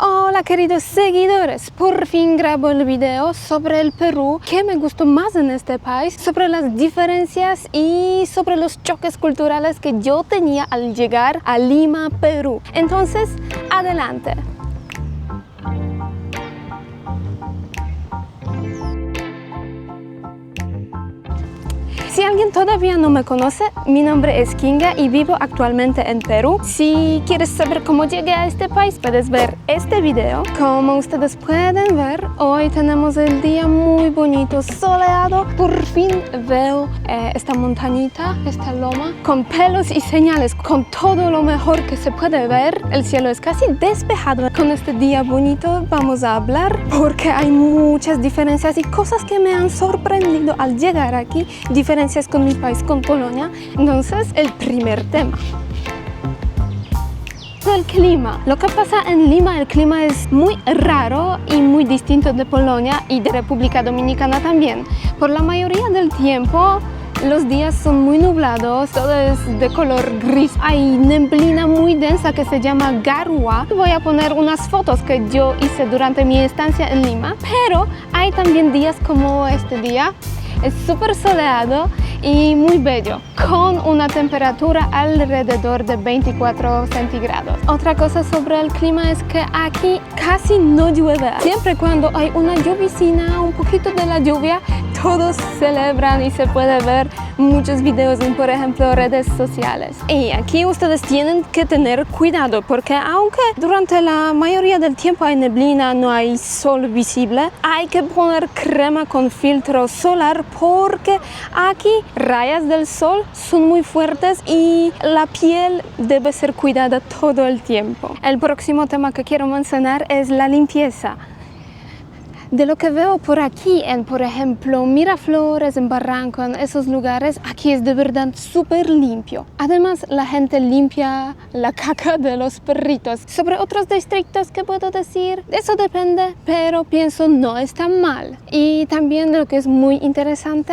Hola queridos seguidores, por fin grabo el video sobre el Perú, que me gustó más en este país, sobre las diferencias y sobre los choques culturales que yo tenía al llegar a Lima, Perú. Entonces, adelante. Si alguien todavía no me conoce, mi nombre es Kinga y vivo actualmente en Perú. Si quieres saber cómo llegué a este país, puedes ver este video. Como ustedes pueden ver, hoy tenemos el día muy bonito, soleado. Por fin veo esta montañita, esta loma, con pelos y señales, con todo lo mejor que se puede ver. El cielo es casi despejado. Con este día bonito vamos a hablar porque hay muchas diferencias y cosas que me han sorprendido al llegar aquí. Diferencias con mi país, con Polonia. Entonces, el primer tema. El clima. Lo que pasa en Lima, el clima es muy raro y muy distinto de Polonia y de República Dominicana también. Por la mayoría del tiempo, los días son muy nublados, todo es de color gris. Hay neblina muy densa que se llama garua. Voy a poner unas fotos que yo hice durante mi estancia en Lima, pero hay también días como este día. Es súper soleado y muy bello, con una temperatura alrededor de 24 centígrados. Otra cosa sobre el clima es que aquí casi no llueve. Siempre cuando hay una llovizna, un poquito de la lluvia, todos celebran y se puede ver muchos videos en, por ejemplo, redes sociales. Y aquí ustedes tienen que tener cuidado porque aunque durante la mayoría del tiempo hay neblina, no hay sol visible, hay que poner crema con filtro solar porque aquí rayas del sol son muy fuertes y la piel debe ser cuidada todo el tiempo. El próximo tema que quiero mencionar es la limpieza. De lo que veo por aquí, por ejemplo, Miraflores, en Barranco, en esos lugares, aquí es de verdad súper limpio. Además, la gente limpia la caca de los perritos. Sobre otros distritos, ¿qué puedo decir? Eso depende, pero pienso no está mal. Y también lo que es muy interesante,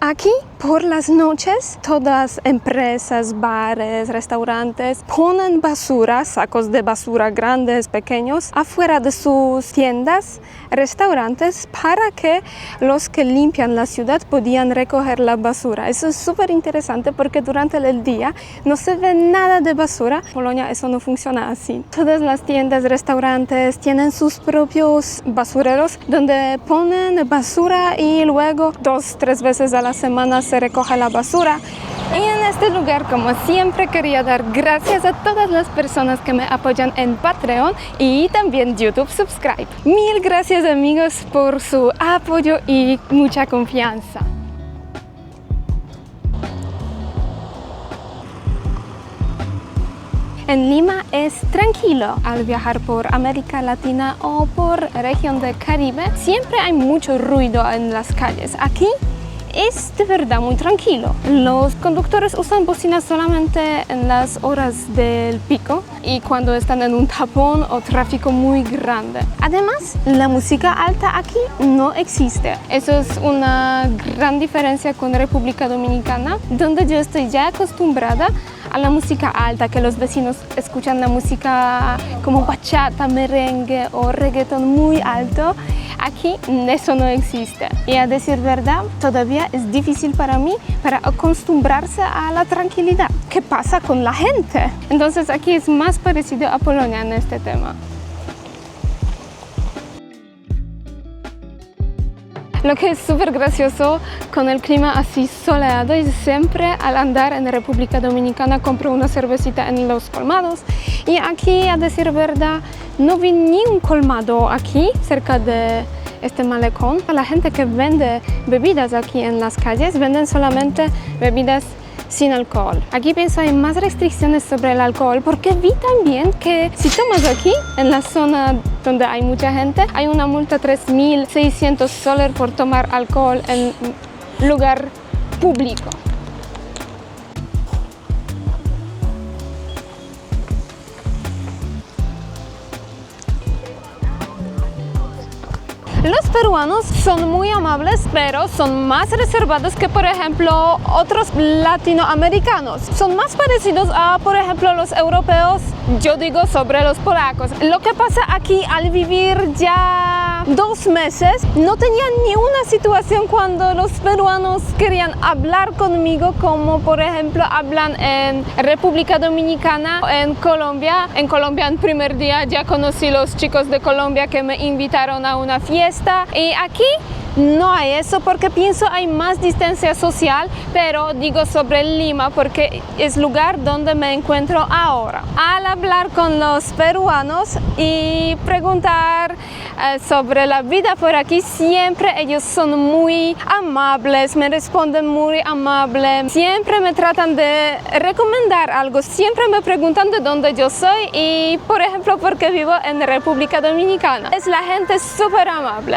aquí, por las noches, todas empresas, bares, restaurantes ponen basura, sacos de basura grandes, pequeños, afuera de sus tiendas, restaurantes, para que los que limpian la ciudad podían recoger la basura. Eso es súper interesante porque durante el día no se ve nada de basura. En Polonia eso no funciona así. Todas las tiendas, restaurantes tienen sus propios basureros donde ponen basura y luego 2-3 veces a la semana se recoge la basura. Y en este lugar, como siempre, quería dar gracias a todas las personas que me apoyan en Patreon y también YouTube Subscribe. Mil gracias, amigos, por su apoyo y mucha confianza. En Lima es tranquilo. Al viajar por América Latina o por región del Caribe, siempre hay mucho ruido en las calles. Aquí es de verdad muy tranquilo. Los conductores usan bocinas solamente en las horas del pico y cuando están en un tapón o tráfico muy grande. Además, la música alta aquí no existe. Eso es una gran diferencia con República Dominicana, donde yo estoy ya acostumbrada a la música alta, que los vecinos escuchan la música como bachata, merengue o reggaetón muy alto. Aquí eso no existe. Y a decir verdad, todavía es difícil para mí para acostumbrarse a la tranquilidad. ¿Qué pasa con la gente? Entonces aquí es más parecido a Polonia en este tema. Lo que es súper gracioso con el clima así soleado es siempre al andar en República Dominicana compro una cervecita en los colmados y aquí, a decir verdad, no vi ni un colmado aquí cerca de este malecón. La gente que vende bebidas aquí en las calles venden solamente bebidas sin alcohol. Aquí pienso hay más restricciones sobre el alcohol porque vi también que si tomas aquí en la zona donde hay mucha gente hay una multa 3.600 soles por tomar alcohol en lugar público. Los peruanos son muy amables, pero son más reservados que, por ejemplo, otros latinoamericanos. Son más parecidos a, por ejemplo, los europeos, yo digo sobre los polacos. Lo que pasa aquí al vivir ya 2 meses, no tenía ni una situación cuando los peruanos querían hablar conmigo, como por ejemplo hablan en República Dominicana, en Colombia. En Colombia, en primer día ya conocí los chicos de Colombia que me invitaron a una fiesta, y aquí no hay eso porque pienso hay más distancia social, pero digo sobre Lima porque es lugar donde me encuentro ahora. Al hablar con los peruanos y preguntar sobre la vida por aquí, siempre ellos son muy amables, me responden muy amable, siempre me tratan de recomendar algo, siempre me preguntan de dónde yo soy y, por ejemplo, porque vivo en República Dominicana. Es la gente súper amable.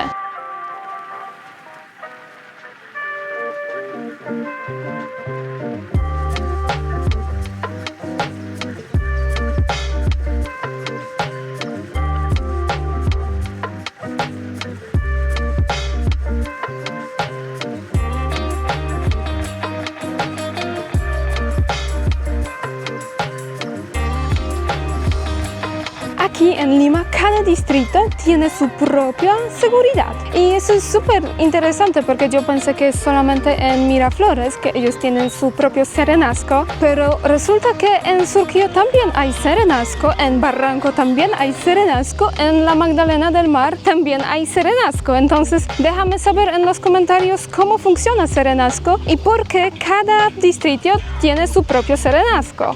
Aquí en Lima, cada distrito tiene su propia seguridad. Y eso es súper interesante porque yo pensé que solamente en Miraflores que ellos tienen su propio serenazgo, pero resulta que en Surquillo también hay serenazgo, en Barranco también hay serenazgo, en la Magdalena del Mar también hay serenazgo. Entonces, déjame saber en los comentarios cómo funciona serenazgo y por qué cada distrito tiene su propio serenazgo.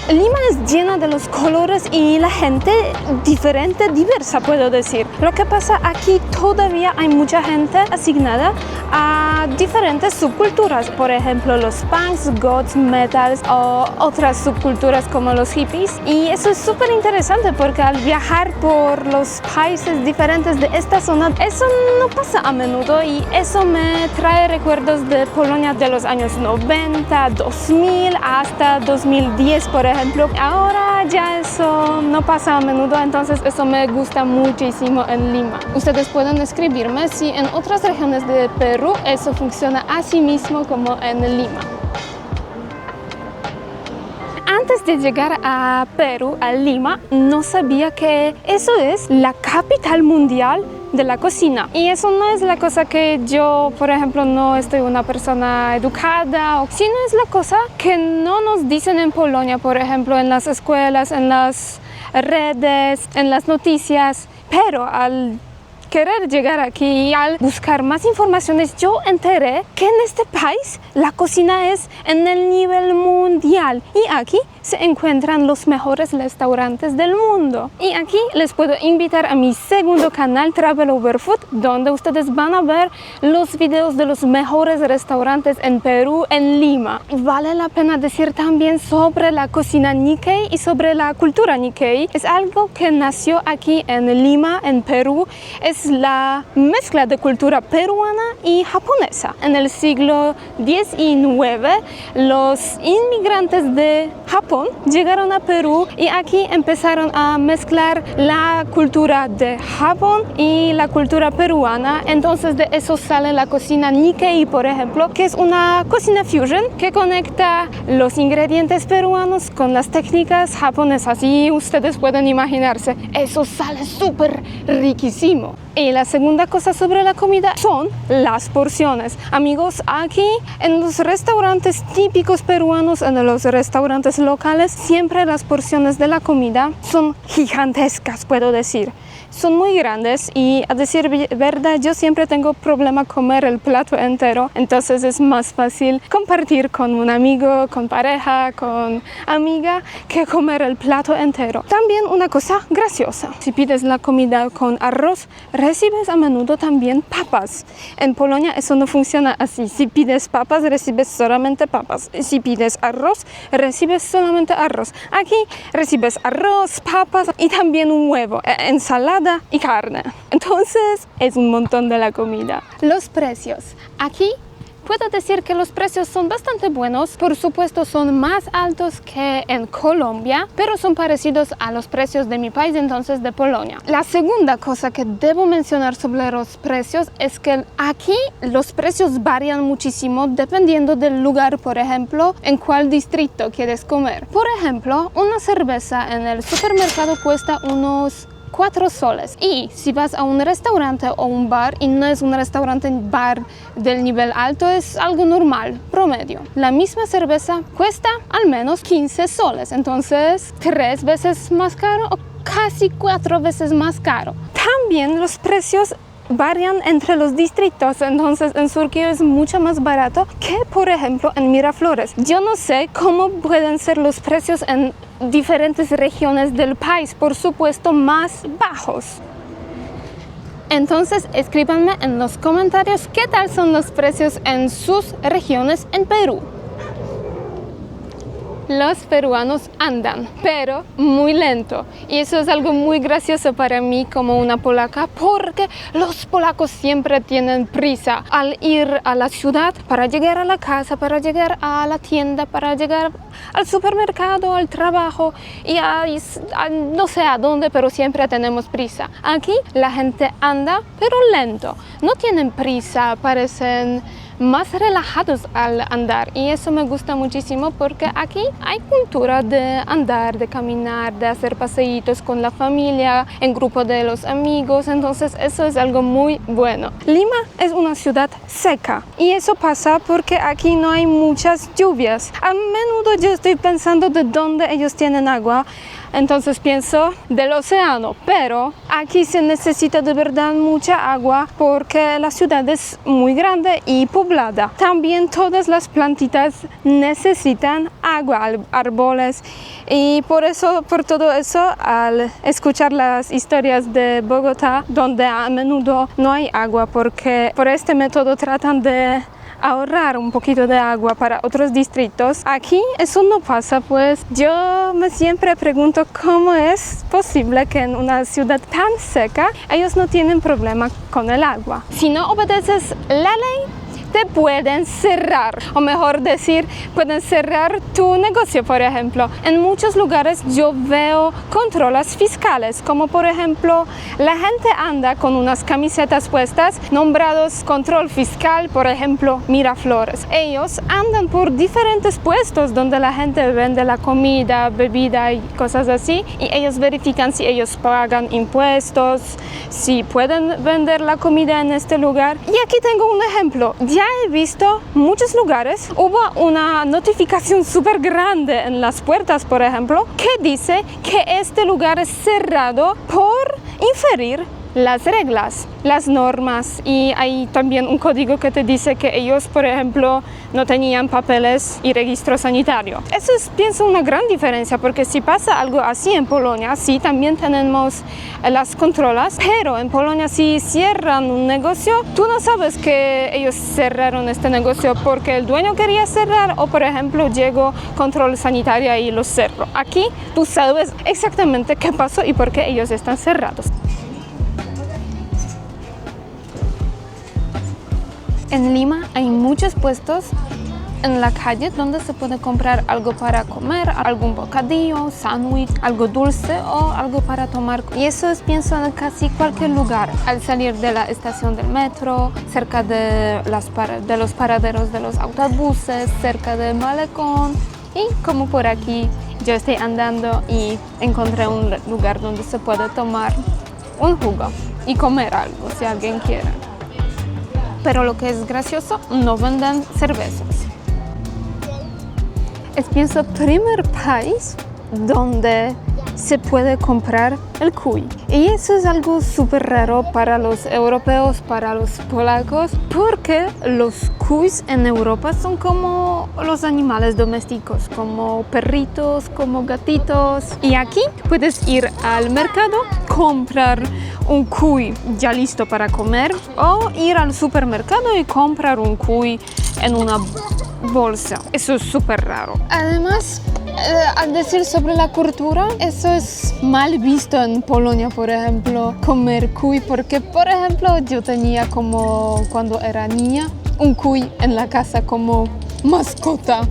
Lima es llena de los colores y la gente diferente, diversa, puedo decir. Lo que pasa aquí, todavía hay mucha gente asignada a diferentes subculturas. Por ejemplo, los punks, goths, metals o otras subculturas como los hippies. Y eso es súper interesante porque al viajar por los países diferentes de esta zona, eso no pasa a menudo y eso me trae recuerdos de Polonia de los años 90, 2000 hasta 2010, por ejemplo. Ahora ya eso no pasa a menudo, entonces eso me gusta muchísimo en Lima. Ustedes pueden escribirme si en otras regiones de Perú eso funciona así mismo como en Lima. Antes de llegar a Perú, a Lima, no sabía que eso es la capital mundial de la cocina. Y eso no es la cosa que yo, por ejemplo, no estoy una persona educada, sino es la cosa que no nos dicen en Polonia, por ejemplo, en las escuelas, en las redes, en las noticias. Pero al querer llegar aquí y al buscar más informaciones, yo enteré que en este país la cocina es en el nivel mundial y aquí se encuentran los mejores restaurantes del mundo. Y aquí les puedo invitar a mi segundo canal, Travel Over Food, donde ustedes van a ver los videos de los mejores restaurantes en Perú, en Lima. Vale la pena decir también sobre la cocina Nikkei y sobre la cultura Nikkei. Es algo que nació aquí en Lima, en Perú. Es la mezcla de cultura peruana y japonesa. En el siglo X y IX, los inmigrantes de Japón llegaron a Perú y aquí empezaron a mezclar la cultura de Japón y la cultura peruana. Entonces de eso sale la cocina Nikkei, por ejemplo, que es una cocina fusion que conecta los ingredientes peruanos con las técnicas japonesas y ustedes pueden imaginarse, eso sale súper riquísimo. Y la segunda cosa sobre la comida son las porciones. Amigos, aquí en los restaurantes típicos peruanos, en los restaurantes locales, siempre las porciones de la comida son gigantescas, puedo decir. Son muy grandes y, a decir verdad, yo siempre tengo problema comer el plato entero, entonces es más fácil compartir con un amigo, con pareja, con amiga, que comer el plato entero. También una cosa graciosa, si pides la comida con arroz recibes a menudo también papas. En Polonia eso no funciona así. Si pides papas, recibes solamente papas. Si pides arroz, recibes solamente arroz. Aquí recibes arroz, papas y también un huevo, ensalada y carne. Entonces es un montón de la comida. Los precios. Aquí puedo decir que los precios son bastante buenos. Por supuesto son más altos que en Colombia, pero son parecidos a los precios de mi país, entonces de Polonia. La segunda cosa que debo mencionar sobre los precios es que aquí los precios varían muchísimo dependiendo del lugar, por ejemplo, en cuál distrito quieres comer. Por ejemplo, una cerveza en el supermercado cuesta unos 4 soles. Y si vas a un restaurante o un bar, y no es un bar del nivel alto, es algo normal, promedio. La misma cerveza cuesta al menos 15 soles, entonces 3 veces más caro o casi 4 veces más caro. También los precios varían entre los distritos, entonces en Surquía es mucho más barato que, por ejemplo, en Miraflores. Yo no sé cómo pueden ser los precios en diferentes regiones del país, por supuesto más bajos. Entonces escríbanme en los comentarios qué tal son los precios en sus regiones en Perú. Los peruanos andan, pero muy lento. Y eso es algo muy gracioso para mí como una polaca, porque los polacos siempre tienen prisa al ir a la ciudad para llegar a la casa, para llegar a la tienda, para llegar al supermercado, al trabajo y a no sé a dónde, pero siempre tenemos prisa. Aquí la gente anda, pero lento. No tienen prisa, parecen más relajados al andar, y eso me gusta muchísimo porque aquí hay cultura de andar, de caminar, de hacer paseitos con la familia, en grupo de los amigos, entonces eso es algo muy bueno. Lima es una ciudad seca y eso pasa porque aquí no hay muchas lluvias. A menudo yo estoy pensando de dónde ellos tienen agua. Entonces pienso del océano, pero aquí se necesita de verdad mucha agua porque la ciudad es muy grande y poblada. También todas las plantitas necesitan agua, árboles, y por todo eso, al escuchar las historias de Bogotá, donde a menudo no hay agua porque por este método tratan de ahorrar un poquito de agua para otros distritos. Aquí eso no pasa, pues yo me siempre pregunto cómo es posible que en una ciudad tan seca ellos no tienen problema con el agua. Si no obedeces la ley, te pueden cerrar, o mejor decir, pueden cerrar tu negocio, por ejemplo. En muchos lugares yo veo controles fiscales, como por ejemplo, la gente anda con unas camisetas puestas nombrados control fiscal, por ejemplo, Miraflores. Ellos andan por diferentes puestos donde la gente vende la comida, bebida y cosas así, y ellos verifican si ellos pagan impuestos, si pueden vender la comida en este lugar. Y aquí tengo un ejemplo. Ya he visto muchos lugares, hubo una notificación súper grande en las puertas, por ejemplo, que dice que este lugar es cerrado por inferir las reglas, las normas, y hay también un código que te dice que ellos, por ejemplo, no tenían papeles y registro sanitario. Eso es, pienso, una gran diferencia, porque si pasa algo así en Polonia, sí, también tenemos las controlas, pero en Polonia si cierran un negocio, tú no sabes que ellos cerraron este negocio porque el dueño quería cerrar o, por ejemplo, llegó control sanitario y los cerró. Aquí tú sabes exactamente qué pasó y por qué ellos están cerrados. En Lima hay muchos puestos en la calle donde se puede comprar algo para comer, algún bocadillo, sándwich, algo dulce o algo para tomar. Y eso es, pienso, en casi cualquier lugar. Al salir de la estación del metro, cerca de los paraderos de los autobuses, cerca del malecón. Y como por aquí yo estoy andando y encontré un lugar donde se puede tomar un jugo y comer algo si alguien quiere. Pero lo que es gracioso, no venden cervezas. Es, pienso, el primer país donde se puede comprar el cuy. Y eso es algo súper raro para los europeos, para los polacos, porque los cuys en Europa son como los animales domésticos, como perritos, como gatitos. Y aquí puedes ir al mercado, comprar un cuy ya listo para comer o ir al supermercado y comprar un cuy en una bolsa. Eso es súper raro. Además, al decir sobre la cultura, eso es mal visto en Polonia, por ejemplo, comer cuy, porque, por ejemplo, yo tenía como cuando era niña un cuy en la casa como mascota.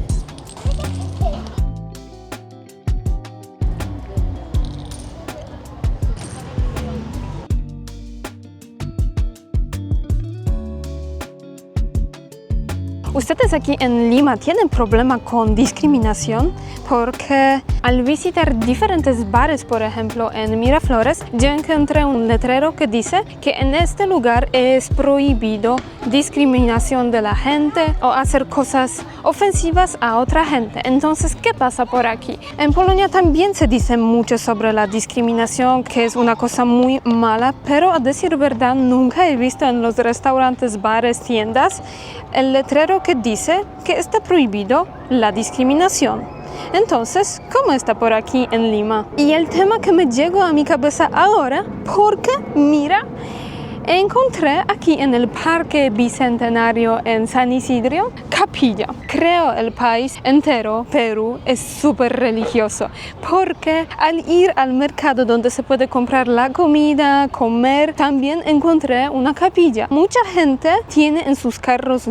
Ustedes aquí en Lima tienen problema con discriminación porque al visitar diferentes bares, por ejemplo en Miraflores, yo encontré un letrero que dice que en este lugar es prohibido discriminación de la gente o hacer cosas ofensivas a otra gente. Entonces, ¿qué pasa por aquí? En Polonia también se dice mucho sobre la discriminación, que es una cosa muy mala, pero a decir verdad nunca he visto en los restaurantes, bares, tiendas el letrero que dice que está prohibido la discriminación. Entonces, ¿cómo está por aquí en Lima? Y el tema que me llegó a mi cabeza ahora, porque mira, encontré aquí en el Parque Bicentenario en San Isidro capilla. Creo el país entero, Perú, es súper religioso porque al ir al mercado donde se puede comprar la comida, comer, también encontré una capilla. Mucha gente tiene en sus carros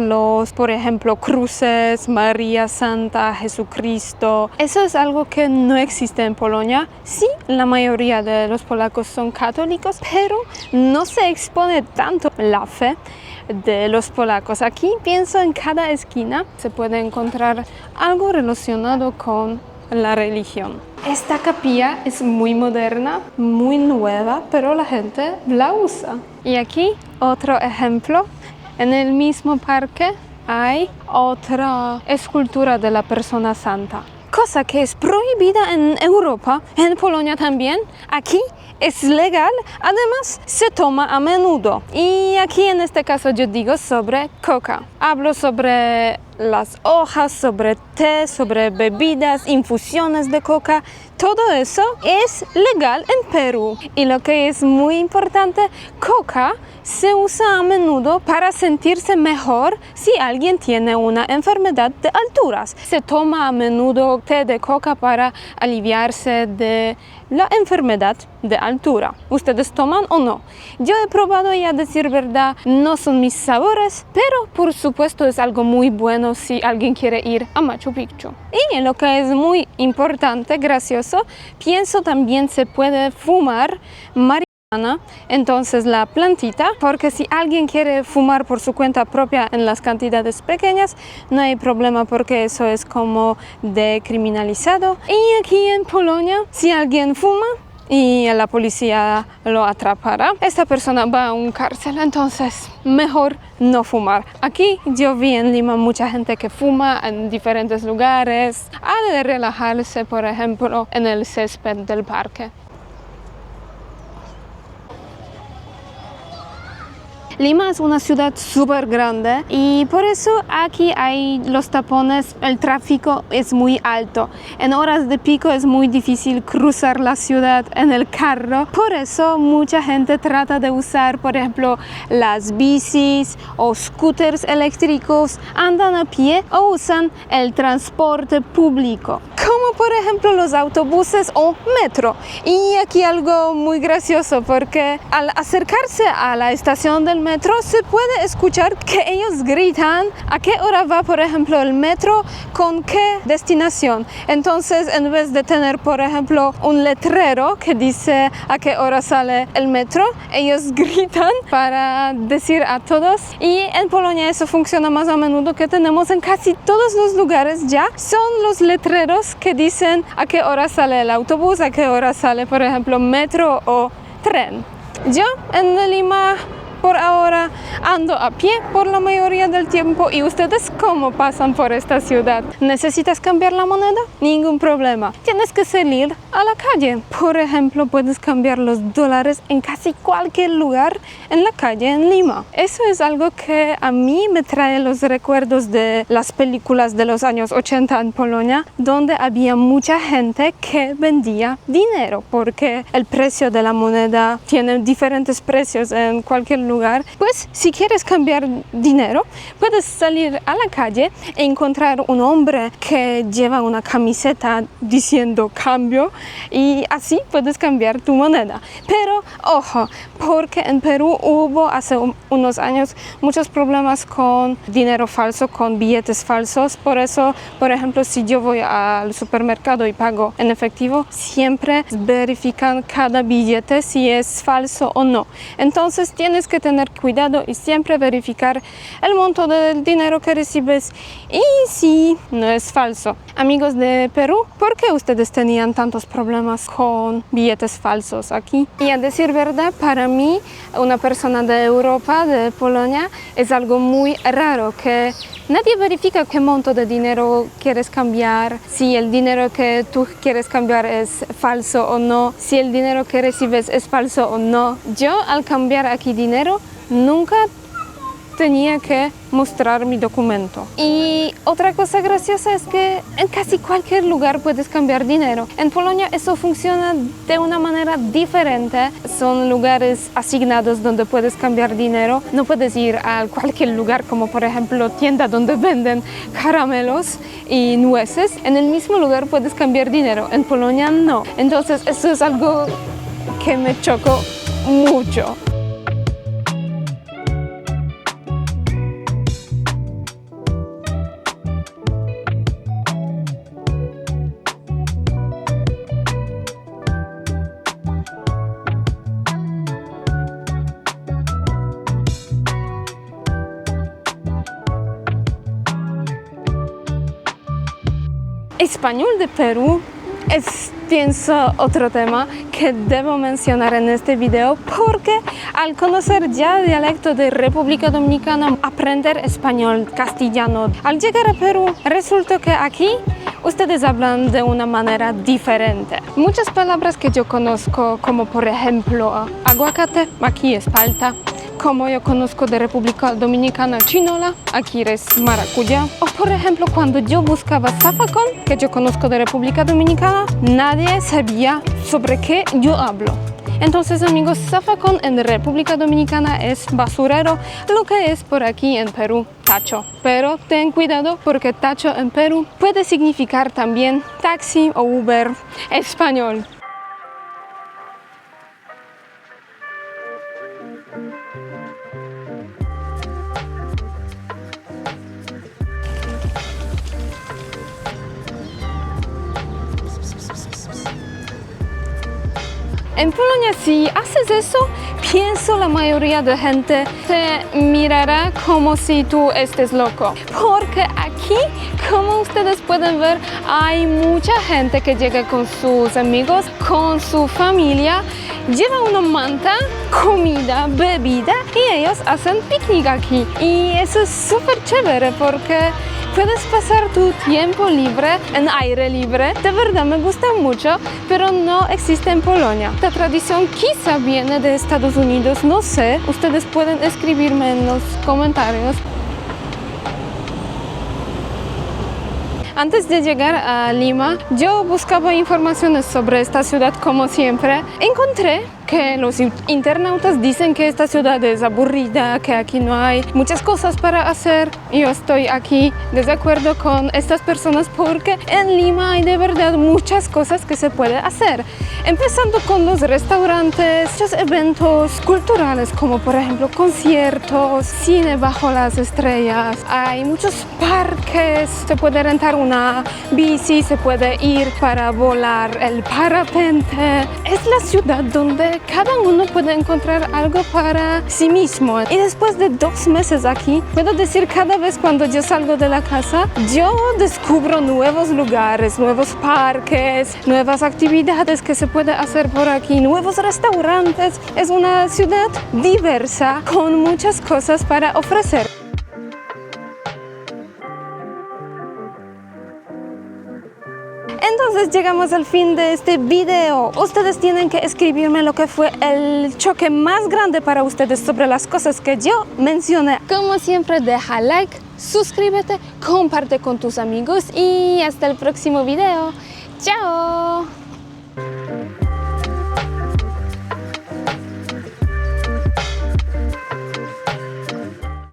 por ejemplo, cruces, María Santa, Jesucristo. Eso es algo que no existe en Polonia. Sí, la mayoría de los polacos son católicos, pero no se expone tanto la fe de los polacos. Aquí pienso en cada esquina se puede encontrar algo relacionado con la religión. Esta capilla es muy moderna, muy nueva, pero la gente la usa. Y aquí otro ejemplo, en el mismo parque hay otra escultura de la persona santa. Cosa que es prohibida en Europa, en Polonia también. Aquí es legal, además se toma a menudo. Y aquí en este caso yo digo sobre coca. Hablo sobre las hojas, sobre té, sobre bebidas, infusiones de coca. Todo eso es legal en Perú. Y lo que es muy importante, coca se usa a menudo para sentirse mejor si alguien tiene una enfermedad de alturas. Se toma a menudo té de coca para aliviarse de la enfermedad de altura. ¿Ustedes toman o no? Yo he probado y a decir verdad no son mis sabores, pero por supuesto es algo muy bueno si alguien quiere ir a Machu Picchu. Y lo que es muy importante, gracioso, pienso también se puede fumar marihuana. Entonces la plantita, porque si alguien quiere fumar por su cuenta propia en las cantidades pequeñas, no hay problema porque eso es como decriminalizado. Y aquí en Polonia, si alguien fuma y la policía lo atrapará, esta persona va a un cárcel, entonces mejor no fumar. Aquí yo vi en Lima mucha gente que fuma en diferentes lugares, al relajarse, por ejemplo, en el césped del parque. Lima es una ciudad súper grande y por eso aquí hay los tapones, el tráfico es muy alto. En horas de pico es muy difícil cruzar la ciudad en el carro. Por eso mucha gente trata de usar, por ejemplo, las bicis o scooters eléctricos, andan a pie o usan el transporte público, como por ejemplo los autobuses o metro. Y aquí algo muy gracioso porque al acercarse a la estación del metro se puede escuchar que ellos gritan a qué hora va, por ejemplo, el metro, con qué destinación. Entonces, en vez de tener, por ejemplo, un letrero que dice a qué hora sale el metro, ellos gritan para decir a todos. Y en Polonia eso funciona más a menudo, que tenemos en casi todos los lugares ya. Son los letreros que dicen a qué hora sale el autobús, a qué hora sale, por ejemplo, metro o tren. Yo en Lima por ahora ando a pie por la mayoría del tiempo. ¿Y ustedes cómo pasan por esta ciudad? ¿Necesitas cambiar la moneda? Ningún problema. Tienes que salir a la calle. Por ejemplo, puedes cambiar los dólares en casi cualquier lugar en la calle en Lima. Eso es algo que a mí me trae los recuerdos de las películas de los años 80 en Polonia, donde había mucha gente que vendía dinero, porque el precio de la moneda tiene diferentes precios en cualquier lugar. Pues si quieres cambiar dinero, puedes salir a la calle e encontrar un hombre que lleva una camiseta diciendo cambio y así puedes cambiar tu moneda. Pero ojo, porque en Perú hubo hace unos años muchos problemas con dinero falso, con billetes falsos. Por eso, por ejemplo, si yo voy al supermercado y pago en efectivo, siempre verifican cada billete si es falso o no. Entonces tienes que tener cuidado y siempre verificar el monto del dinero que recibes y si no es falso. Amigos de Perú, ¿por qué ustedes tenían tantos problemas con billetes falsos aquí? Y a decir verdad, para mí, una persona de Europa, de Polonia, es algo muy raro que nadie verifica qué monto de dinero quieres cambiar, si el dinero que tú quieres cambiar es falso o no, si el dinero que recibes es falso o no. Yo, al cambiar aquí dinero, nunca tenía que mostrar mi documento. Y otra cosa graciosa es que en casi cualquier lugar puedes cambiar dinero. En Polonia eso funciona de una manera diferente. Son lugares asignados donde puedes cambiar dinero. No puedes ir a cualquier lugar como por ejemplo tienda donde venden caramelos y nueces. En el mismo lugar puedes cambiar dinero. En Polonia no. Entonces eso es algo que me chocó mucho. Español de Perú es, pienso, otro tema que debo mencionar en este video porque al conocer ya el dialecto de República Dominicana, aprender español castellano, al llegar a Perú, resulta que aquí ustedes hablan de una manera diferente. Muchas palabras que yo conozco, como por ejemplo aguacate, aquí es palta. Como yo conozco de República Dominicana, chinola, aquí es maracuyá. O por ejemplo, cuando yo buscaba zafacón, que yo conozco de República Dominicana, nadie sabía sobre qué yo hablo. Entonces, amigos, zafacón en República Dominicana es basurero, lo que es por aquí en Perú tacho. Pero ten cuidado porque tacho en Perú puede significar también taxi o Uber español. En Polonia, si haces eso, pienso la mayoría de gente te mirará como si tú estés loco. Porque aquí, como ustedes pueden ver, hay mucha gente que llega con sus amigos, con su familia, lleva una manta, comida, bebida y ellos hacen picnic aquí. Y eso es súper chévere porque puedes pasar tu tiempo libre en aire libre. De verdad me gusta mucho, pero no existe en Polonia. Esta tradición quizá viene de Estados Unidos, no sé. Ustedes pueden escribirme en los comentarios. Antes de llegar a Lima, yo buscaba informaciones sobre esta ciudad como siempre. Encontré que los internautas dicen que esta ciudad es aburrida, que aquí no hay muchas cosas para hacer. Yo estoy aquí de acuerdo con estas personas porque en Lima hay de verdad muchas cosas que se puede hacer. Empezando con los restaurantes, muchos eventos culturales como por ejemplo conciertos, cine bajo las estrellas. Hay muchos parques, se puede rentar una bici, se puede ir para volar el parapente. Es la ciudad donde cada uno puede encontrar algo para sí mismo. Y después de 2 meses aquí, puedo decir cada vez cuando yo salgo de la casa, yo descubro nuevos lugares, nuevos parques, nuevas actividades que se puede hacer por aquí, nuevos restaurantes. Es una ciudad diversa con muchas cosas para ofrecer. Entonces llegamos al fin de este video. Ustedes tienen que escribirme lo que fue el choque más grande para ustedes sobre las cosas que yo mencioné. Como siempre, deja like, suscríbete, comparte con tus amigos y hasta el próximo video. ¡Chao!